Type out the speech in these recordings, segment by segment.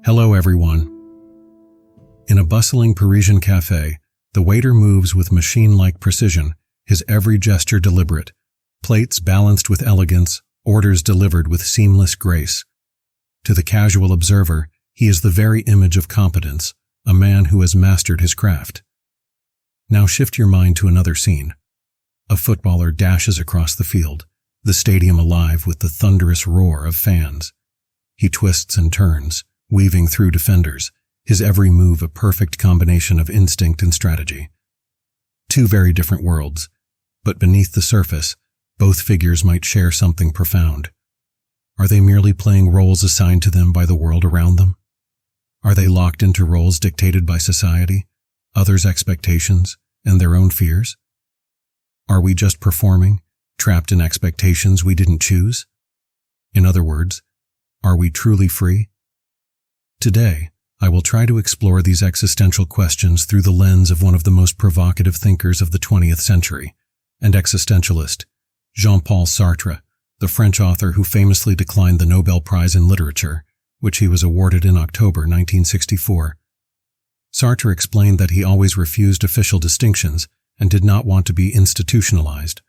Hello, everyone. In a bustling Parisian cafe, the waiter moves with machine-like precision, his every gesture deliberate, plates balanced with elegance, orders delivered with seamless grace. To the casual observer, he is the very image of competence, a man who has mastered his craft. Now shift your mind to another scene. A footballer dashes across the field, the stadium alive with the thunderous roar of fans. He twists and turns, weaving through defenders, his every move a perfect combination of instinct and strategy. Two very different worlds, but beneath the surface, both figures might share something profound. Are they merely playing roles assigned to them by the world around them? Are they locked into roles dictated by society, others' expectations, and their own fears? Are we just performing, trapped in expectations we didn't choose? In other words, are we truly free? Today, I will try to explore these existential questions through the lens of one of the most provocative thinkers of the 20th century, and existentialist, Jean-Paul Sartre, the French author who famously declined the Nobel Prize in Literature, which he was awarded in October 1964. Sartre explained that he always refused official distinctions and did not want to be institutionalized.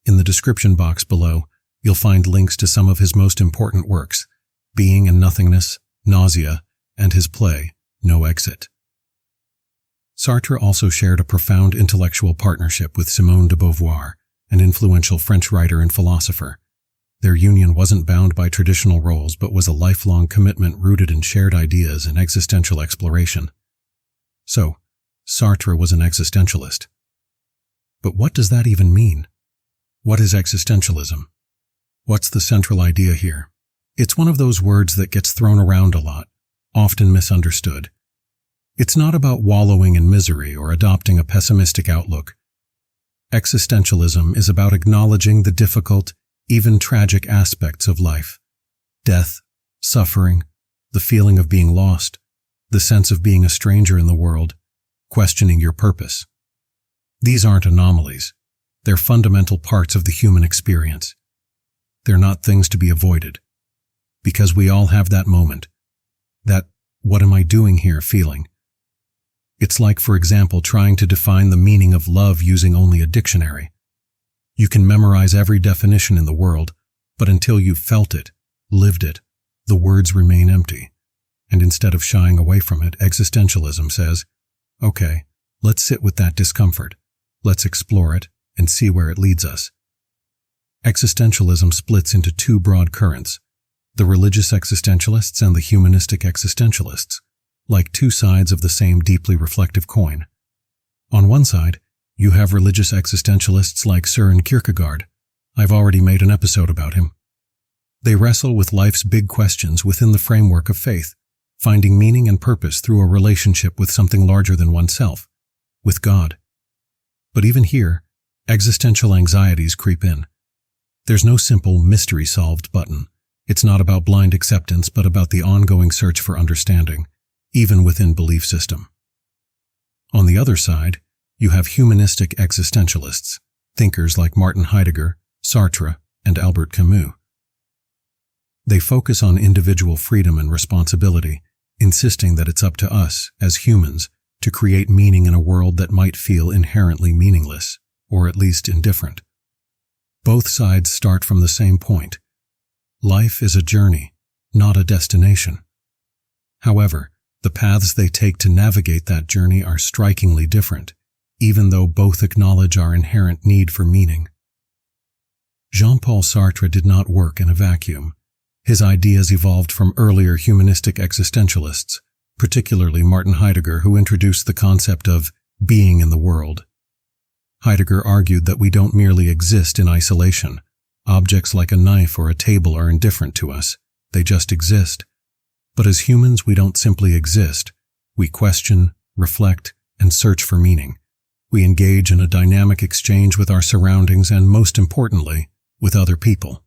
In the description box below, you'll find links to some of his most important works, Being and Nothingness, Nausea, and his play, No Exit. Sartre also shared a profound intellectual partnership with Simone de Beauvoir, an influential French writer and philosopher. Their union wasn't bound by traditional roles but was a lifelong commitment rooted in shared ideas and existential exploration. So, Sartre was an existentialist. But what does that even mean? What is existentialism? What's the central idea here? It's one of those words that gets thrown around a lot, often misunderstood. It's not about wallowing in misery or adopting a pessimistic outlook. Existentialism is about acknowledging the difficult, even tragic aspects of life. Death, suffering, the feeling of being lost, the sense of being a stranger in the world, questioning your purpose. These aren't anomalies. They're fundamental parts of the human experience. They're not things to be avoided. Because we all have that moment, that "what am I doing here" feeling. It's like, for example, trying to define the meaning of love using only a dictionary. You can memorize every definition in the world, but until you've felt it, lived it, the words remain empty. And instead of shying away from it, existentialism says, okay, let's sit with that discomfort. Let's explore it and see where it leads us. Existentialism splits into two broad currents, the religious existentialists and the humanistic existentialists, like two sides of the same deeply reflective coin. On one side, you have religious existentialists like Søren Kierkegaard. I've already made an episode about him. They wrestle with life's big questions within the framework of faith, finding meaning and purpose through a relationship with something larger than oneself, with God. But even here, existential anxieties creep in. There's no simple mystery-solved button. It's not about blind acceptance, but about the ongoing search for understanding, even within belief system. On the other side, you have humanistic existentialists, thinkers like Martin Heidegger, Sartre, and Albert Camus. They focus on individual freedom and responsibility, insisting that it's up to us, as humans, to create meaning in a world that might feel inherently meaningless, or at least indifferent. Both sides start from the same point. Life is a journey, not a destination. However, the paths they take to navigate that journey are strikingly different, even though both acknowledge our inherent need for meaning. Jean-Paul Sartre did not work in a vacuum. His ideas evolved from earlier humanistic existentialists, particularly Martin Heidegger, who introduced the concept of being in the world. Heidegger argued that we don't merely exist in isolation. Objects like a knife or a table are indifferent to us. They just exist. But as humans, we don't simply exist. We question, reflect, and search for meaning. We engage in a dynamic exchange with our surroundings and, most importantly, with other people.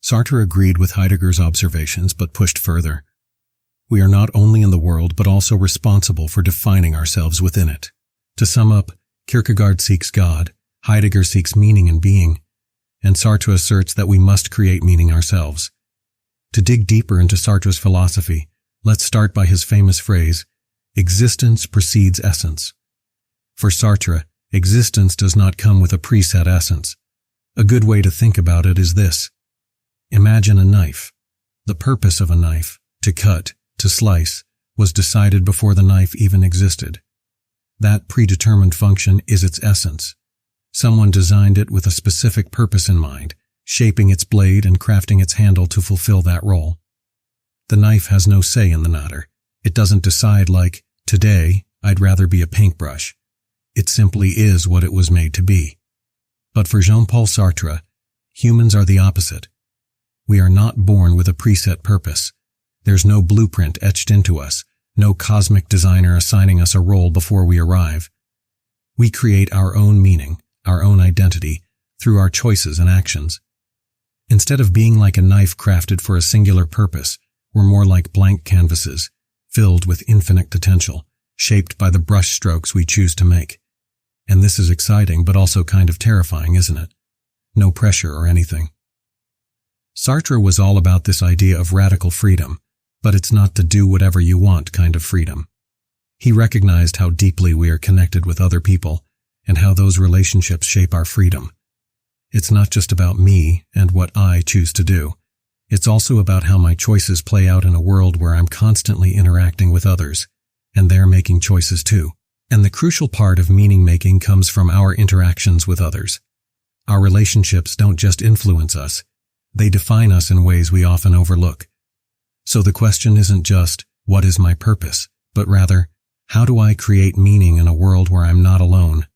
Sartre agreed with Heidegger's observations but pushed further. We are not only in the world but also responsible for defining ourselves within it. To sum up, Kierkegaard seeks God, Heidegger seeks meaning in being, and Sartre asserts that we must create meaning ourselves. To dig deeper into Sartre's philosophy, Let's start by his famous phrase, "Existence precedes essence." For Sartre, existence does not come with a preset essence. A good way to think about it is this. Imagine a knife. The purpose of a knife, to cut, to slice, was decided before the knife even existed. That predetermined function is its essence. Someone designed it with a specific purpose in mind, shaping its blade and crafting its handle to fulfill that role. The knife has no say in the matter. It doesn't decide like, today, I'd rather be a paintbrush. It simply is what it was made to be. But for Jean-Paul Sartre, humans are the opposite. We are not born with a preset purpose. There's no blueprint etched into us, no cosmic designer assigning us a role before we arrive. We create our own meaning, our own identity, through our choices and actions. Instead of being like a knife crafted for a singular purpose, we're more like blank canvases, filled with infinite potential, shaped by the brush strokes we choose to make. And this is exciting, but also kind of terrifying, isn't it? No pressure or anything. Sartre was all about this idea of radical freedom, but it's not the do whatever you want kind of freedom. He recognized how deeply we are connected with other people and how those relationships shape our freedom. It's not just about me and what I choose to do. It's also about how my choices play out in a world where I'm constantly interacting with others, and they're making choices too. And the crucial part of meaning-making comes from our interactions with others. Our relationships don't just influence us, they define us in ways we often overlook. So the question isn't just, what is my purpose, but rather, how do I create meaning in a world where I'm not alone?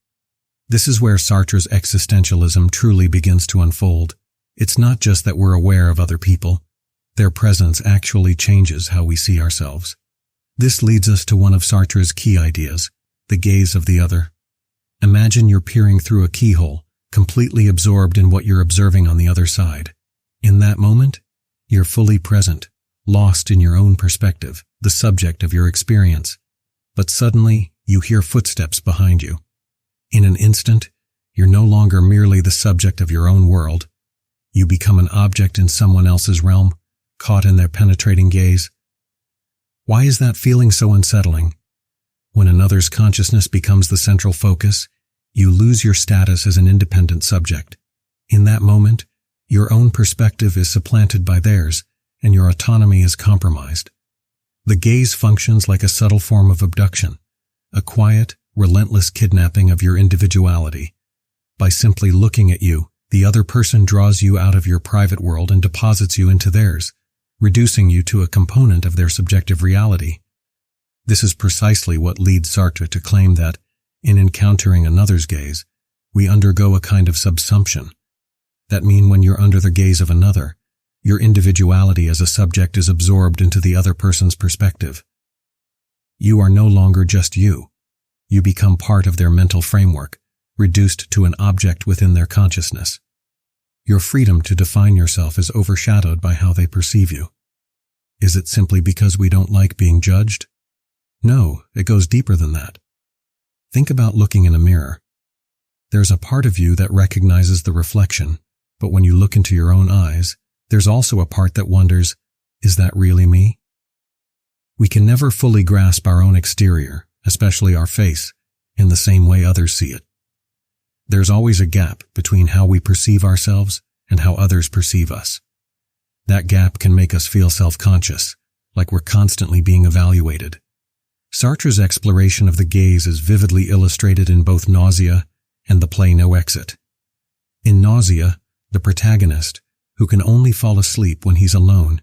This is where Sartre's existentialism truly begins to unfold. It's not just that we're aware of other people. Their presence actually changes how we see ourselves. This leads us to one of Sartre's key ideas, the gaze of the other. Imagine you're peering through a keyhole, completely absorbed in what you're observing on the other side. In that moment, you're fully present, lost in your own perspective, the subject of your experience. But suddenly, you hear footsteps behind you. In an instant, you're no longer merely the subject of your own world. You become an object in someone else's realm, caught in their penetrating gaze. Why is that feeling so unsettling? When another's consciousness becomes the central focus, you lose your status as an independent subject. In that moment, your own perspective is supplanted by theirs, and your autonomy is compromised. The gaze functions like a subtle form of abduction, a quiet, relentless kidnapping of your individuality. By simply looking at you, the other person draws you out of your private world and deposits you into theirs, reducing you to a component of their subjective reality. This is precisely what leads Sartre to claim that, in encountering another's gaze, we undergo a kind of subsumption. That means when you're under the gaze of another, your individuality as a subject is absorbed into the other person's perspective. You are no longer just you. You become part of their mental framework, reduced to an object within their consciousness. Your freedom to define yourself is overshadowed by how they perceive you. Is it simply because we don't like being judged? No, it goes deeper than that. Think about looking in a mirror. There's a part of you that recognizes the reflection, but when you look into your own eyes, there's also a part that wonders, is that really me? We can never fully grasp our own exterior, especially our face, in the same way others see it. There's always a gap between how we perceive ourselves and how others perceive us. That gap can make us feel self-conscious, like we're constantly being evaluated. Sartre's exploration of the gaze is vividly illustrated in both Nausea and the play No Exit. In Nausea, the protagonist, who can only fall asleep when he's alone,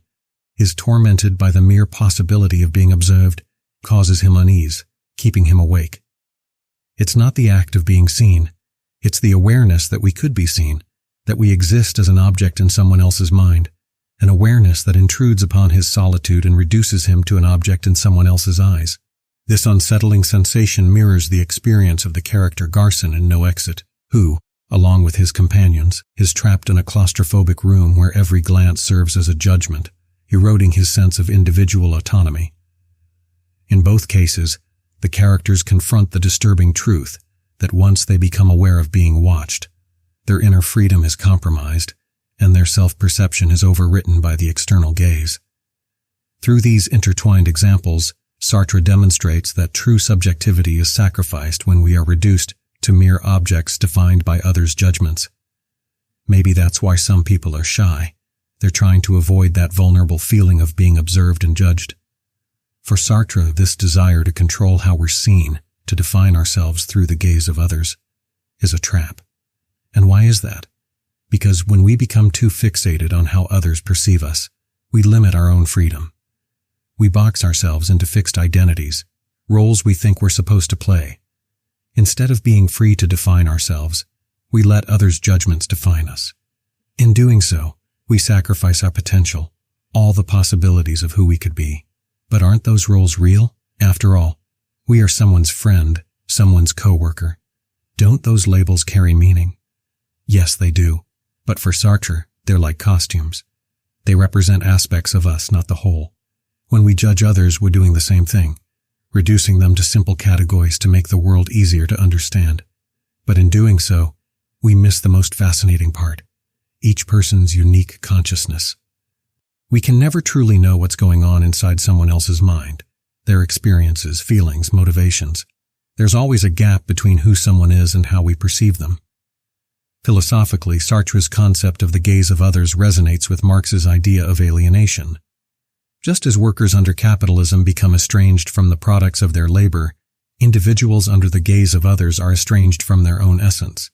is tormented by the mere possibility of being observed, causes him unease, keeping him awake. It's not the act of being seen, it's the awareness that we could be seen, that we exist as an object in someone else's mind, an awareness that intrudes upon his solitude and reduces him to an object in someone else's eyes. This unsettling sensation mirrors the experience of the character Garson in No Exit, who, along with his companions, is trapped in a claustrophobic room where every glance serves as a judgment, eroding his sense of individual autonomy. In both cases, the characters confront the disturbing truth that once they become aware of being watched, their inner freedom is compromised, and their self-perception is overwritten by the external gaze. Through these intertwined examples, Sartre demonstrates that true subjectivity is sacrificed when we are reduced to mere objects defined by others' judgments. Maybe that's why some people are shy. They're trying to avoid that vulnerable feeling of being observed and judged. For Sartre, this desire to control how we're seen, to define ourselves through the gaze of others, is a trap. And why is that? Because when we become too fixated on how others perceive us, we limit our own freedom. We box ourselves into fixed identities, roles we think we're supposed to play. Instead of being free to define ourselves, we let others' judgments define us. In doing so, we sacrifice our potential, all the possibilities of who we could be. But aren't those roles real? After all, we are someone's friend, someone's coworker. Don't those labels carry meaning? Yes, they do. But for Sartre, they're like costumes. They represent aspects of us, not the whole. When we judge others, we're doing the same thing, reducing them to simple categories to make the world easier to understand. But in doing so, we miss the most fascinating part, each person's unique consciousness. We can never truly know what's going on inside someone else's mind, their experiences, feelings, motivations. There's always a gap between who someone is and how we perceive them. Philosophically, Sartre's concept of the gaze of others resonates with Marx's idea of alienation. Just as workers under capitalism become estranged from the products of their labor, individuals under the gaze of others are estranged from their own essence.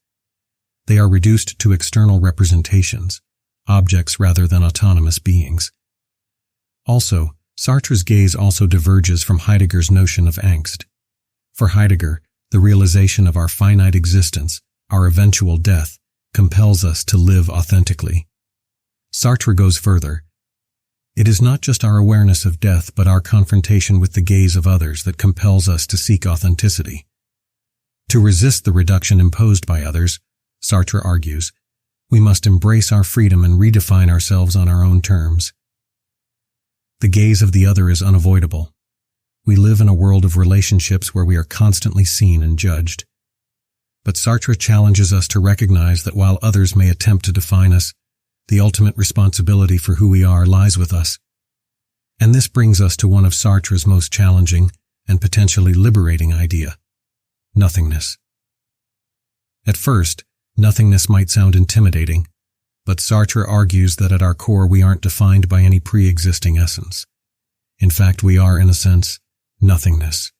They are reduced to external representations, objects rather than autonomous beings. Also, Sartre's gaze also diverges from Heidegger's notion of angst. For Heidegger, the realization of our finite existence, our eventual death, compels us to live authentically. Sartre goes further. It is not just our awareness of death, but our confrontation with the gaze of others that compels us to seek authenticity. To resist the reduction imposed by others, Sartre argues, we must embrace our freedom and redefine ourselves on our own terms. The gaze of the other is unavoidable. We live in a world of relationships where we are constantly seen and judged. But Sartre challenges us to recognize that while others may attempt to define us, the ultimate responsibility for who we are lies with us. And this brings us to one of Sartre's most challenging and potentially liberating idea, nothingness. At first, nothingness might sound intimidating, but Sartre argues that at our core we aren't defined by any pre-existing essence. In fact, we are, in a sense, nothingness,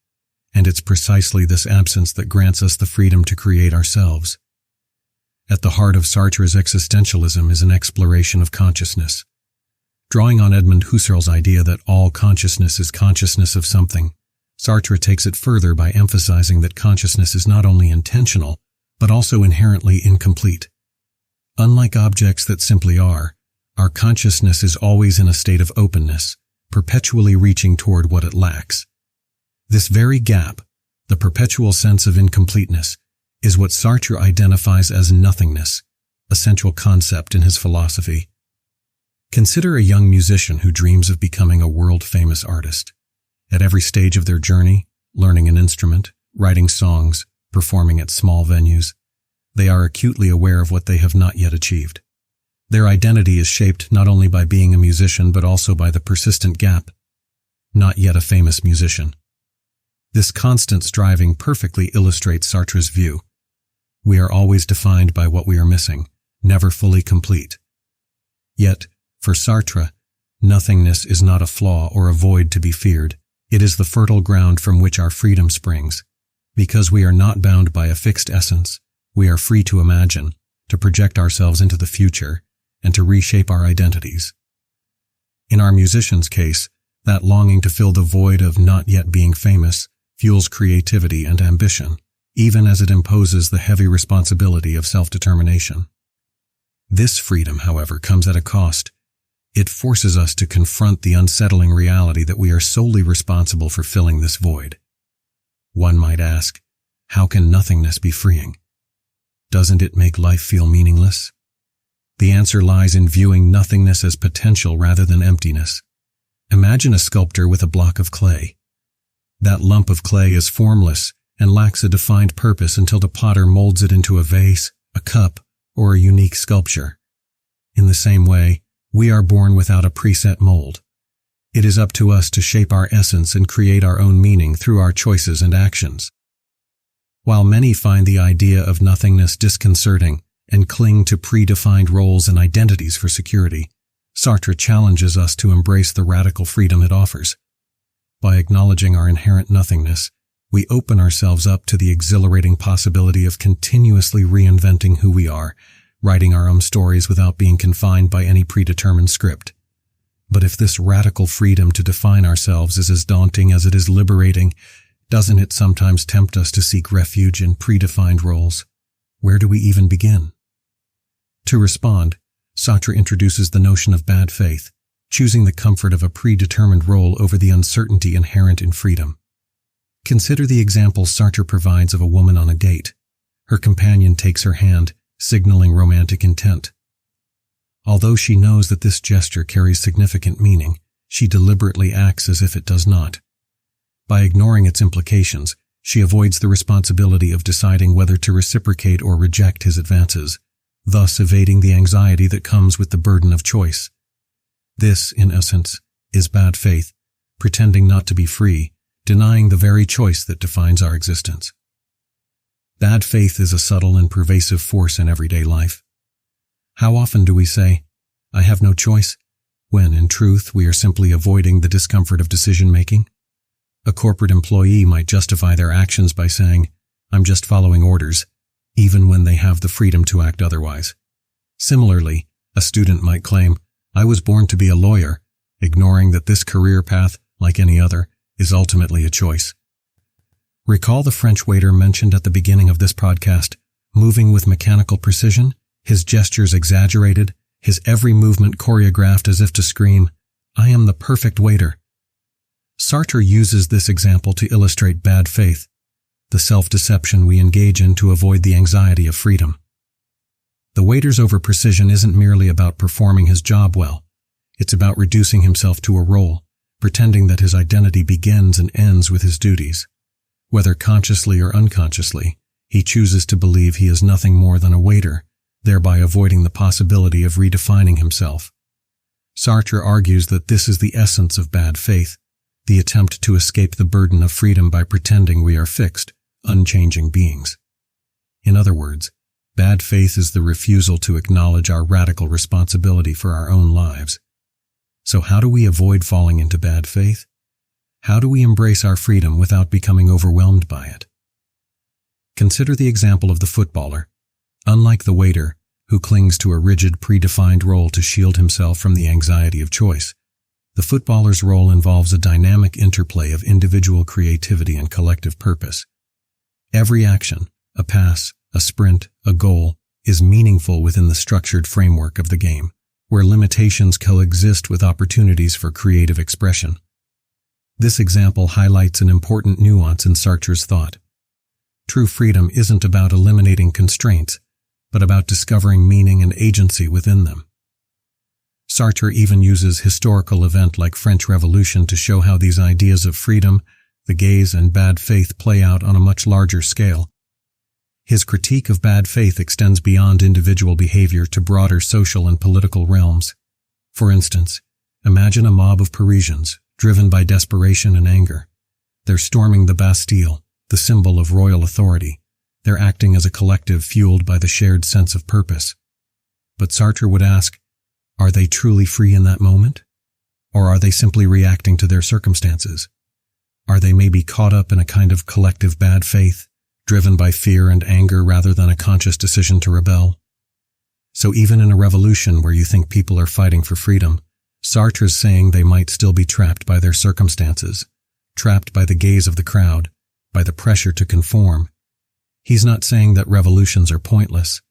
and it's precisely this absence that grants us the freedom to create ourselves. At the heart of Sartre's existentialism is an exploration of consciousness. Drawing on Edmund Husserl's idea that all consciousness is consciousness of something, Sartre takes it further by emphasizing that consciousness is not only intentional, but also inherently incomplete. Unlike objects that simply are, our consciousness is always in a state of openness, perpetually reaching toward what it lacks. This very gap, the perpetual sense of incompleteness, is what Sartre identifies as nothingness, a central concept in his philosophy. Consider a young musician who dreams of becoming a world-famous artist. At every stage of their journey, learning an instrument, writing songs, performing at small venues, they are acutely aware of what they have not yet achieved. Their identity is shaped not only by being a musician but also by the persistent gap, not yet a famous musician. This constant striving perfectly illustrates Sartre's view. We are always defined by what we are missing, never fully complete. Yet, for Sartre, nothingness is not a flaw or a void to be feared. It is the fertile ground from which our freedom springs. Because we are not bound by a fixed essence, we are free to imagine, to project ourselves into the future, and to reshape our identities. In our musician's case, that longing to fill the void of not yet being famous fuels creativity and ambition, even as it imposes the heavy responsibility of self-determination. This freedom, however, comes at a cost. It forces us to confront the unsettling reality that we are solely responsible for filling this void. One might ask, how can nothingness be freeing? Doesn't it make life feel meaningless? The answer lies in viewing nothingness as potential rather than emptiness. Imagine a sculptor with a block of clay. That lump of clay is formless and lacks a defined purpose until the potter molds it into a vase, a cup, or a unique sculpture. In the same way, we are born without a preset mold. It is up to us to shape our essence and create our own meaning through our choices and actions. While many find the idea of nothingness disconcerting and cling to predefined roles and identities for security, Sartre challenges us to embrace the radical freedom it offers. By acknowledging our inherent nothingness, we open ourselves up to the exhilarating possibility of continuously reinventing who we are, writing our own stories without being confined by any predetermined script. But if this radical freedom to define ourselves is as daunting as it is liberating, doesn't it sometimes tempt us to seek refuge in predefined roles? Where do we even begin? To respond, Sartre introduces the notion of bad faith, choosing the comfort of a predetermined role over the uncertainty inherent in freedom. Consider the example Sartre provides of a woman on a date. Her companion takes her hand, signaling romantic intent. Although she knows that this gesture carries significant meaning, she deliberately acts as if it does not. By ignoring its implications, she avoids the responsibility of deciding whether to reciprocate or reject his advances, thus evading the anxiety that comes with the burden of choice. This, in essence, is bad faith, pretending not to be free, denying the very choice that defines our existence. Bad faith is a subtle and pervasive force in everyday life. How often do we say, "I have no choice," when, in truth, we are simply avoiding the discomfort of decision-making? A corporate employee might justify their actions by saying, "I'm just following orders," even when they have the freedom to act otherwise. Similarly, a student might claim, "I was born to be a lawyer," ignoring that this career path, like any other, is ultimately a choice. Recall the French waiter mentioned at the beginning of this podcast, moving with mechanical precision, his gestures exaggerated, his every movement choreographed as if to scream, "I am the perfect waiter." Sartre uses this example to illustrate bad faith, the self-deception we engage in to avoid the anxiety of freedom. The waiter's over-precision isn't merely about performing his job well. It's about reducing himself to a role, pretending that his identity begins and ends with his duties. Whether consciously or unconsciously, he chooses to believe he is nothing more than a waiter, thereby avoiding the possibility of redefining himself. Sartre argues that this is the essence of bad faith, the attempt to escape the burden of freedom by pretending we are fixed, unchanging beings. In other words, bad faith is the refusal to acknowledge our radical responsibility for our own lives. So how do we avoid falling into bad faith? How do we embrace our freedom without becoming overwhelmed by it? Consider the example of the footballer. Unlike the waiter, who clings to a rigid, predefined role to shield himself from the anxiety of choice, the footballer's role involves a dynamic interplay of individual creativity and collective purpose. Every action, a pass, a sprint, a goal, is meaningful within the structured framework of the game, where limitations coexist with opportunities for creative expression. This example highlights an important nuance in Sartre's thought. True freedom isn't about eliminating constraints, but about discovering meaning and agency within them. Sartre even uses historical events like French Revolution to show how these ideas of freedom, the gaze, and bad faith play out on a much larger scale. His critique of bad faith extends beyond individual behavior to broader social and political realms. For instance, imagine a mob of Parisians, driven by desperation and anger. They're storming the Bastille, the symbol of royal authority. They're acting as a collective fueled by the shared sense of purpose. But Sartre would ask, are they truly free in that moment? Or are they simply reacting to their circumstances? Are they maybe caught up in a kind of collective bad faith, driven by fear and anger rather than a conscious decision to rebel? So even in a revolution where you think people are fighting for freedom, Sartre's saying they might still be trapped by their circumstances, trapped by the gaze of the crowd, by the pressure to conform. He's not saying that revolutions are pointless.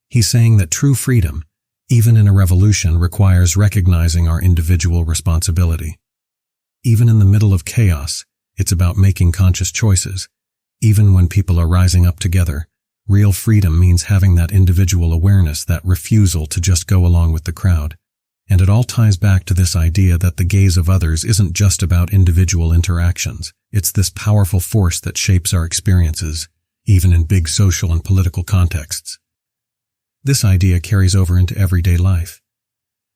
He's saying that true freedom, even in a revolution, requires recognizing our individual responsibility. Even in the middle of chaos, it's about making conscious choices. Even when people are rising up together, real freedom means having that individual awareness, that refusal to just go along with the crowd. And it all ties back to this idea that the gaze of others isn't just about individual interactions. It's this powerful force that shapes our experiences, even in big social and political contexts. This idea carries over into everyday life.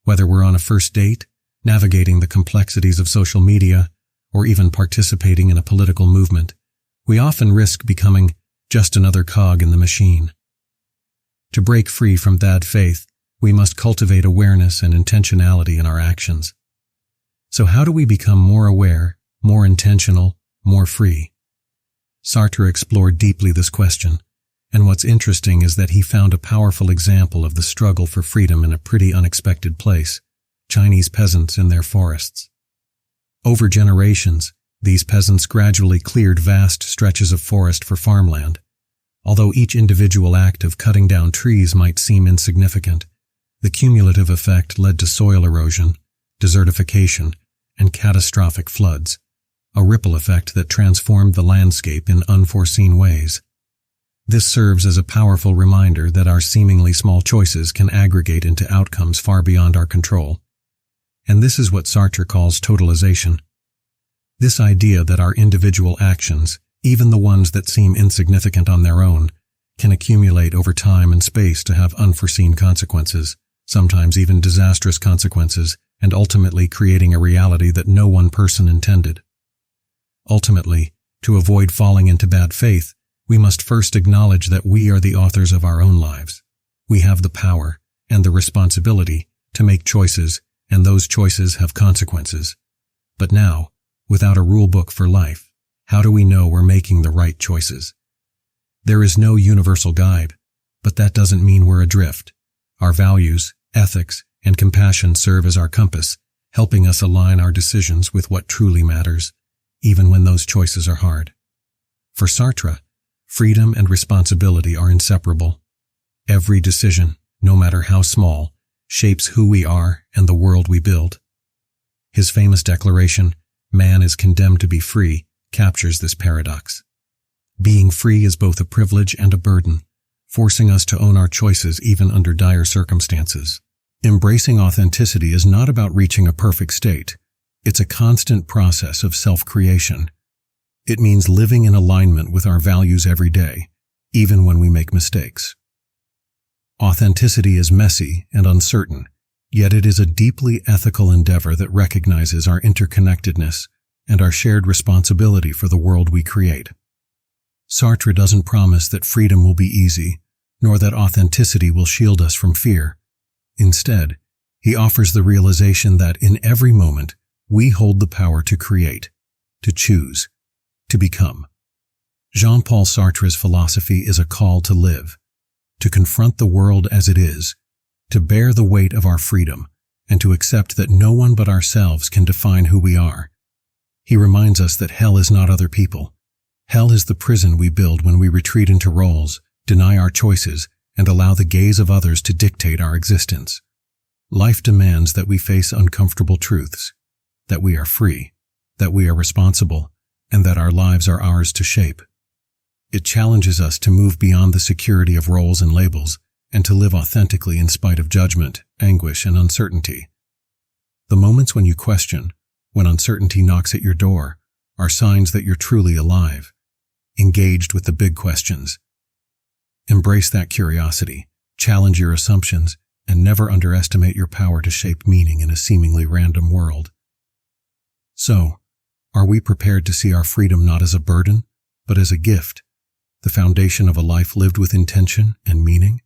Whether we're on a first date, navigating the complexities of social media, or even participating in a political movement, we often risk becoming just another cog in the machine. To break free from bad faith, we must cultivate awareness and intentionality in our actions. So how do we become more aware, more intentional, more free? Sartre explored deeply this question, and what's interesting is that he found a powerful example of the struggle for freedom in a pretty unexpected place: Chinese peasants in their forests. Over generations, these peasants gradually cleared vast stretches of forest for farmland. Although each individual act of cutting down trees might seem insignificant, the cumulative effect led to soil erosion, desertification, and catastrophic floods, a ripple effect that transformed the landscape in unforeseen ways. This serves as a powerful reminder that our seemingly small choices can aggregate into outcomes far beyond our control. And this is what Sartre calls totalization. This idea that our individual actions, even the ones that seem insignificant on their own, can accumulate over time and space to have unforeseen consequences, sometimes even disastrous consequences, and ultimately creating a reality that no one person intended. Ultimately, to avoid falling into bad faith, we must first acknowledge that we are the authors of our own lives. We have the power and the responsibility to make choices, and those choices have consequences. But now, without a rule book for life, how do we know we're making the right choices? There is no universal guide, but that doesn't mean we're adrift. Our values, ethics, and compassion serve as our compass, helping us align our decisions with what truly matters, even when those choices are hard. For Sartre, freedom and responsibility are inseparable. Every decision, no matter how small, shapes who we are and the world we build. His famous declaration, "Man is condemned to be free," captures this paradox. Being free is both a privilege and a burden, forcing us to own our choices even under dire circumstances. Embracing authenticity is not about reaching a perfect state. It's a constant process of self-creation. It means living in alignment with our values every day, even when we make mistakes. Authenticity is messy and uncertain, yet it is a deeply ethical endeavor that recognizes our interconnectedness and our shared responsibility for the world we create. Sartre doesn't promise that freedom will be easy, nor that authenticity will shield us from fear. Instead, he offers the realization that in every moment, we hold the power to create, to choose, to become. Jean-Paul Sartre's philosophy is a call to live, to confront the world as it is, to bear the weight of our freedom, and to accept that no one but ourselves can define who we are. He reminds us that hell is not other people. Hell is the prison we build when we retreat into roles, deny our choices, and allow the gaze of others to dictate our existence. Life demands that we face uncomfortable truths, that we are free, that we are responsible, and that our lives are ours to shape. It challenges us to move beyond the security of roles and labels, and to live authentically in spite of judgment, anguish, and uncertainty. The moments when you question, when uncertainty knocks at your door, are signs that you're truly alive, engaged with the big questions. Embrace that curiosity, challenge your assumptions, and never underestimate your power to shape meaning in a seemingly random world. So, are we prepared to see our freedom not as a burden, but as a gift, the foundation of a life lived with intention and meaning?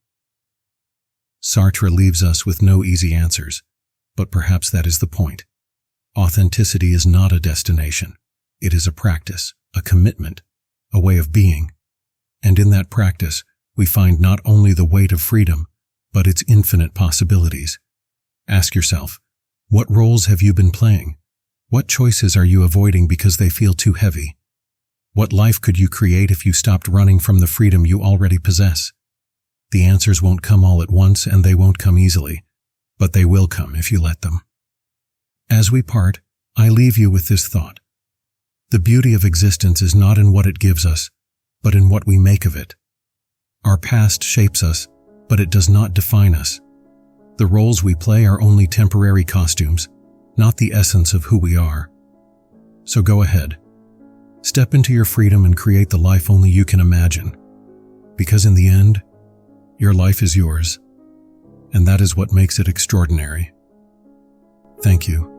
Sartre leaves us with no easy answers, but perhaps that is the point. Authenticity is not a destination. It is a practice, a commitment, a way of being. And in that practice, we find not only the weight of freedom, but its infinite possibilities. Ask yourself, what roles have you been playing? What choices are you avoiding because they feel too heavy? What life could you create if you stopped running from the freedom you already possess? The answers won't come all at once, and they won't come easily, but they will come if you let them. As we part, I leave you with this thought. The beauty of existence is not in what it gives us, but in what we make of it. Our past shapes us, but it does not define us. The roles we play are only temporary costumes, not the essence of who we are. So go ahead. Step into your freedom and create the life only you can imagine. Because in the end, your life is yours, and that is what makes it extraordinary. Thank you.